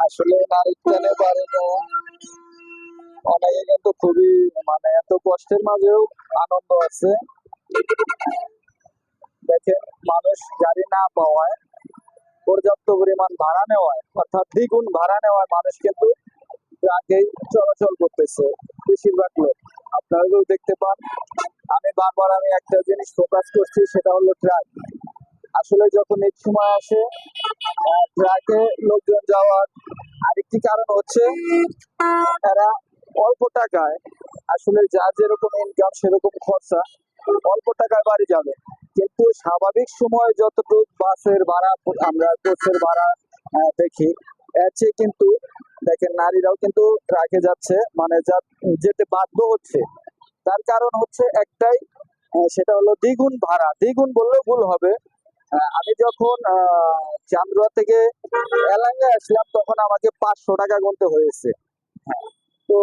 আসলে নারীত্বের বাড়ি যাওয়া অনেকে কিন্তু খুবই মানে এত কষ্টের মাঝেও আনন্দ আছে। দেখেন, মানুষ গাড়ি না পাওয়ায়, পর্যাপ্ত পরিমাণ ভাড়া নেওয়ায়, অর্থাৎ দ্বিগুণ ভাড়া নেওয়ায় মানুষ কিন্তু ট্রাকেই চলাচল করতেছে বেশিরভাগ লোক। আপনারাও দেখতে পান। আমি একটা জিনিস ফোকাস করছি, সেটা হলো ট্রাক। আসলে যখন ঈদ সময় আসে, ট্রাকে লোকজন যাওয়ার আরেকটি কারণ হচ্ছে এরা অল্প টাকায়, আসলে যার যেরকম ইনকাম সেরকম খরচা, অল্প টাকায় বাড়ি যাবে। কিন্তু স্বাভাবিক সময় যতটুকু বাসের ভাড়া আমরা কোচের ভাড়া দেখি, এর চেয়ে কিন্তু দেখেন নারীরাও কিন্তু ট্রাকে যাচ্ছে, মানে যেতে বাধ্য হচ্ছে। তার কারণ হচ্ছে একটাই, সেটা হলো দ্বিগুণ ভাড়া। দ্বিগুণ বললেও ভুল হবে। আমি যখন চান্দুয়া থেকে এলাঙ্গায় আসলাম, তখন আমাকে 500 টাকা গুনতে হয়েছে। তো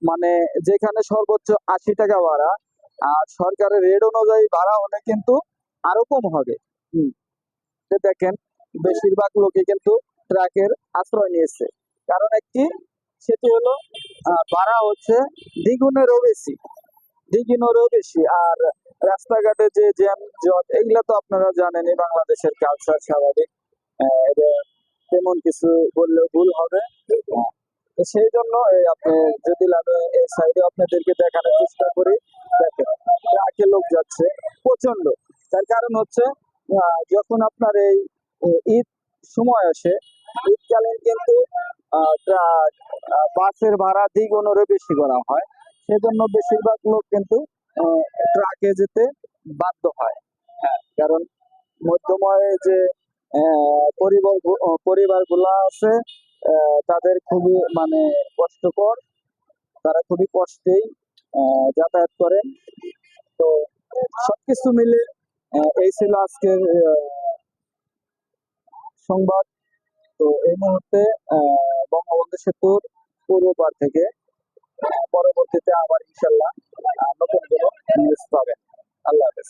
মানে যেখানে সর্বোচ্চ 80 টাকা ভাড়া, আর সরকারের রেট অনুযায়ী ভাড়া হলে কিন্তু আরো কম হবে। হম তো দেখেন, বেশিরভাগ লোকে কিন্তু ট্রাকের আশ্রয় নিয়েছে। কারণ একটি, সেটি হলো ভাড়া হচ্ছে দ্বিগুণেরও বেশি, দ্বিগুণেরও বেশি। আর রাস্তাঘাটে যে জ্যাম জট, এগুলা তো আপনারা জানেনই, বাংলাদেশের কালচার স্বাভাবিক। এটা তেমন কিছু বললেও ভুল হবে। তো সেই জন্য আপনি যদি আমি এই সাইডে আপনাদেরকে দেখানোর চেষ্টা করি, দেখেন ট্রাকে লোক যাচ্ছে প্রচন্ড। তার কারণ হচ্ছে যখন আপনার এই ঈদ সময় আসে, ঈদকালীন কিন্তু ট্রাক বাসের ভাড়া দ্বিগুণেরও বেশি করা হয়। সেজন্য বেশিরভাগ লোক কিন্তু ট্রাকে যেতে বাধ্য হয়। কারণ মধ্যময় যে পরিবারগুলো আছে, তাদের খুবই মানে কষ্টকর, তারা খুবই কষ্টেই যাতায়াত করেন। তো সবকিছু মিলে এই ছিল আজকের সংবাদ। তো এই মুহূর্তে বঙ্গবন্ধু সেতুর পূর্ব পার থেকে পরবর্তীতে আবার ইনশাল্লাহ নতুন কোনো নিউজ পাবেন। আল্লাহ হাফেজ।